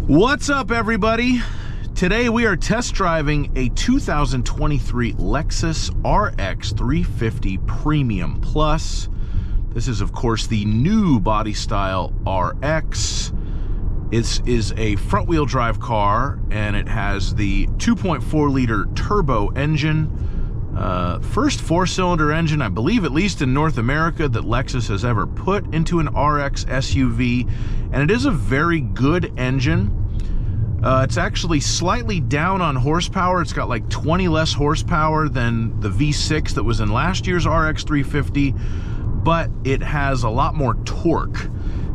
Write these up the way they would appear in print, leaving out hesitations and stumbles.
What's up, everybody? Today we are test driving a 2023 Lexus RX 350 Premium Plus. This is, of course, the new body style RX. It is a front-wheel drive car, and it has the 2.4-liter turbo engine. First four-cylinder engine, I believe, at least in North America, that Lexus has ever put into an RX SUV, and it is a very good engine. It's actually slightly down on horsepower. It's got like 20 less horsepower than the V6 that was in last year's RX 350, but it has a lot more torque.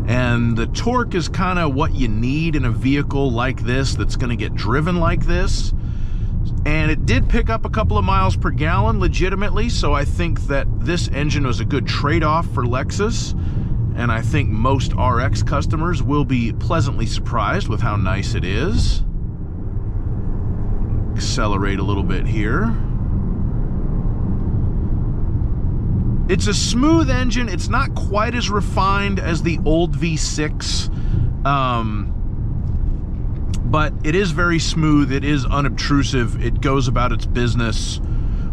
And the torque is kind of what you need in a vehicle like this that's going to get driven like this. And it did pick up a couple of miles per gallon legitimately, so I think that this engine was a good trade-off for Lexus. And I think most RX customers will be pleasantly surprised with how nice it is. Accelerate a little bit here. It's a smooth engine. It's not quite as refined as the old V6, but it is very smooth. It is unobtrusive. It goes about its business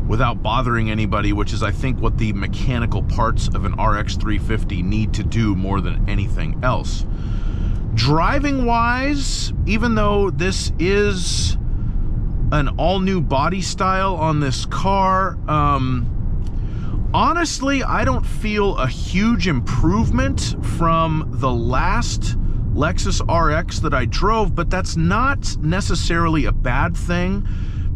without bothering anybody, which is, I think, what the mechanical parts of an RX 350 need to do more than anything else. Driving-wise, even though this is an all-new body style on this car, honestly, I don't feel a huge improvement from the last Lexus RX that I drove, but that's not necessarily a bad thing,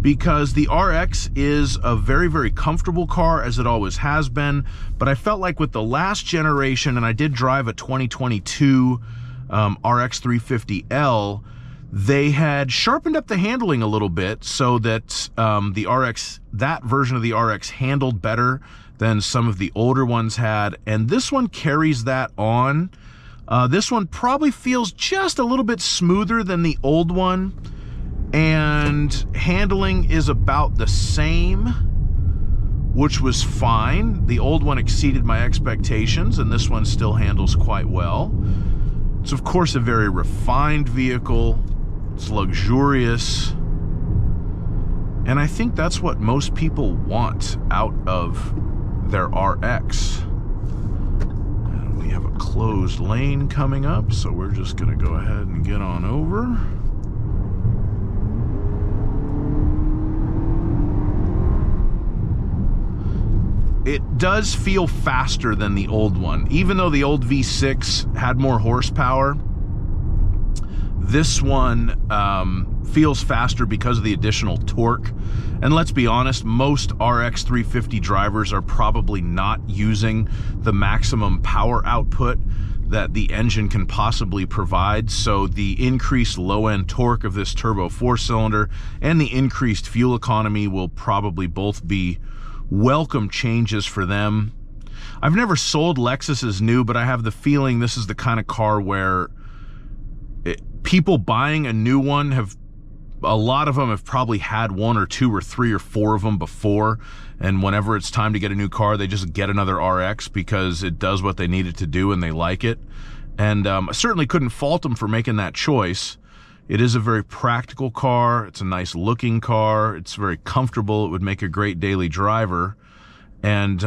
because the RX is a very, very comfortable car, as it always has been. But I felt like with the last generation, and I did drive a 2022 RX 350L, they had sharpened up the handling a little bit so that that version of the RX handled better than some of the older ones had. And this one carries that on. This one probably feels just a little bit smoother than the old one, and handling is about the same, which was fine. The old one exceeded my expectations, and this one still handles quite well. It's, of course, a very refined vehicle. It's luxurious, and I think that's what most people want out of their RX. And we have a closed lane coming up, so we're just going to go ahead and get on over. It does feel faster than the old one. Even though the old V6 had more horsepower, this one feels faster because of the additional torque. And let's be honest, most RX 350 drivers are probably not using the maximum power output that the engine can possibly provide. So the increased low-end torque of this turbo four-cylinder and the increased fuel economy will probably both be welcome changes for them. I've never sold Lexuses new, but I have the feeling this is the kind of car where people buying a new one a lot of them have probably had one or two or three or four of them before, and whenever it's time to get a new car, they just get another RX because it does what they need it to do and they like it. And I certainly couldn't fault them for making that choice. It is a very practical car. It's a nice looking car. It's very comfortable. It would make a great daily driver, and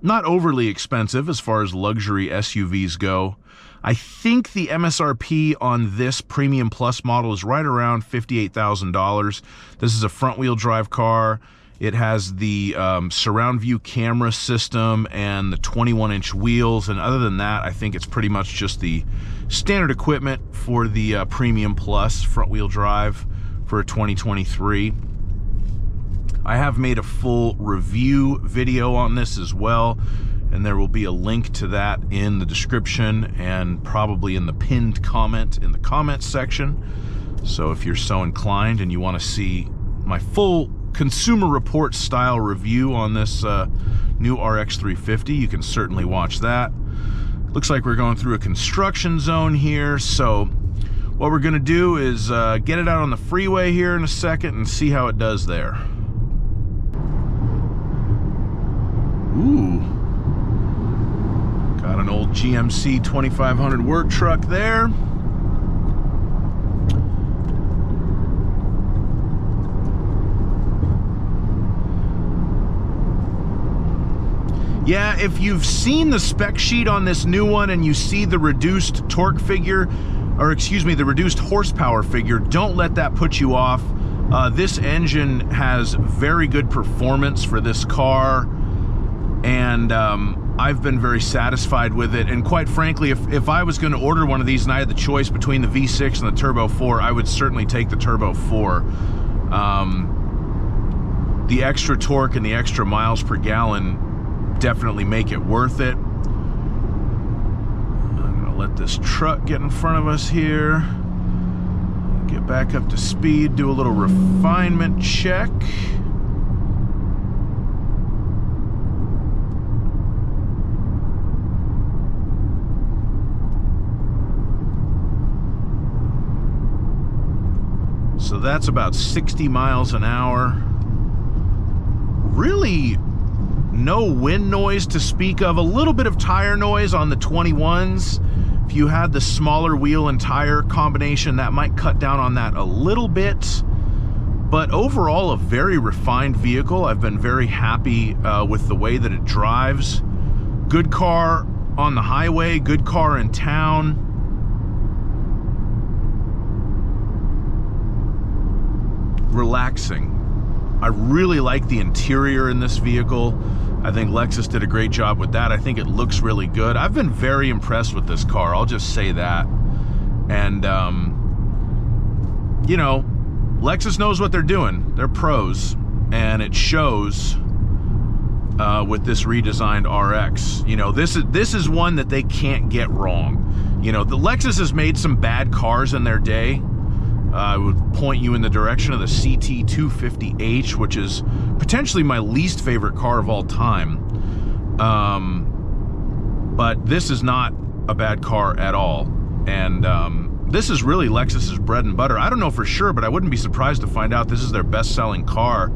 not overly expensive as far as luxury SUVs go. I think the MSRP on this Premium Plus model is right around $58,000. This is a front-wheel drive car. It has the surround view camera system and the 21-inch wheels, and other than that, I think it's pretty much just the standard equipment for the Premium Plus front-wheel drive for 2023. I have made a full review video on this as well, and there will be a link to that in the description and probably in the pinned comment in the comments section. So if you're so inclined and you want to see my full Consumer Report style review on this new RX 350, you can certainly watch that. Looks like we're going through a construction zone here, so what we're going to do is get it out on the freeway here in a second and see how it does there. Ooh, got an old GMC 2500 work truck there. Yeah, if you've seen the spec sheet on this new one and you see the reduced torque figure, or excuse me, the reduced horsepower figure, don't let that put you off. This engine has very good performance for this car, and I've been very satisfied with it. And quite frankly, if I was going to order one of these and I had the choice between the V6 and the Turbo 4, I would certainly take the Turbo 4. The extra torque and the extra miles per gallon definitely make it worth it. I'm gonna let this truck get in front of us here. Get back up to speed, do a little refinement check. So that's about 60 miles an hour. Really no wind noise to speak of. A little bit of tire noise on the 21s. If you had the smaller wheel and tire combination, that might cut down on that a little bit. But overall, a very refined vehicle. I've been very happy with the way that it drives. Good car on the highway, good car in town. Relaxing. I really like the interior in this vehicle. I think Lexus did a great job with that. I think it looks really good. I've been very impressed with this car, I'll just say that. And, you know, Lexus knows what they're doing. They're pros, and it shows with this redesigned RX. You know, this is one that they can't get wrong. You know, the Lexus has made some bad cars in their day. I would point you in the direction of the CT250H, which is potentially my least favorite car of all time. But this is not a bad car at all. And this is really Lexus's bread and butter. I don't know for sure, but I wouldn't be surprised to find out this is their best-selling car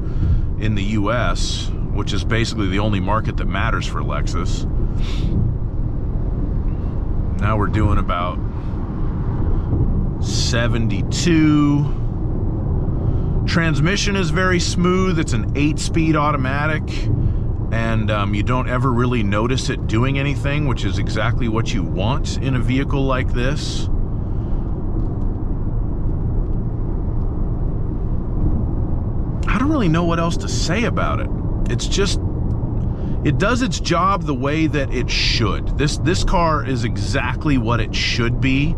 in the US, which is basically the only market that matters for Lexus. Now we're doing about 72. Transmission is very smooth. It's an 8-speed automatic, and you don't ever really notice it doing anything, which is exactly what you want in a vehicle like this. I don't really know what else to say about it. It's just, it does its job the way that it should. This car is exactly what it should be.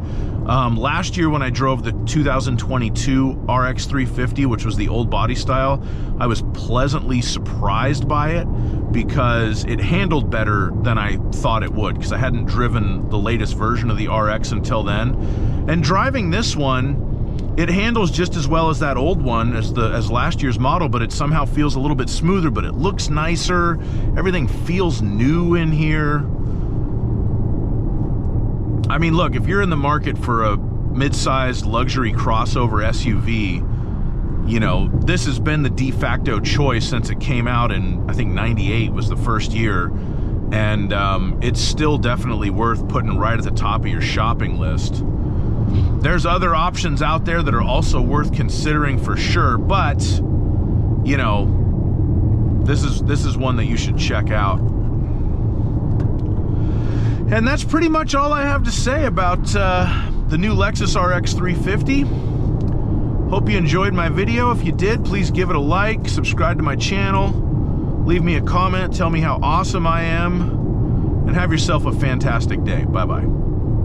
Last year when I drove the 2022 RX 350, which was the old body style, I was pleasantly surprised by it because it handled better than I thought it would, because I hadn't driven the latest version of the RX until then. And driving this one, it handles just as well as that old one, as last year's model, but it somehow feels a little bit smoother, but it looks nicer. Everything feels new in here. I mean, look, if you're in the market for a mid-sized luxury crossover SUV, you know, this has been the de facto choice since it came out in, I think, 98 was the first year. And it's still definitely worth putting right at the top of your shopping list. There's other options out there that are also worth considering for sure, but, you know, this is one that you should check out. And that's pretty much all I have to say about the new Lexus RX 350. Hope you enjoyed my video. If you did, please give it a like, subscribe to my channel, leave me a comment, tell me how awesome I am, and have yourself a fantastic day. Bye-bye.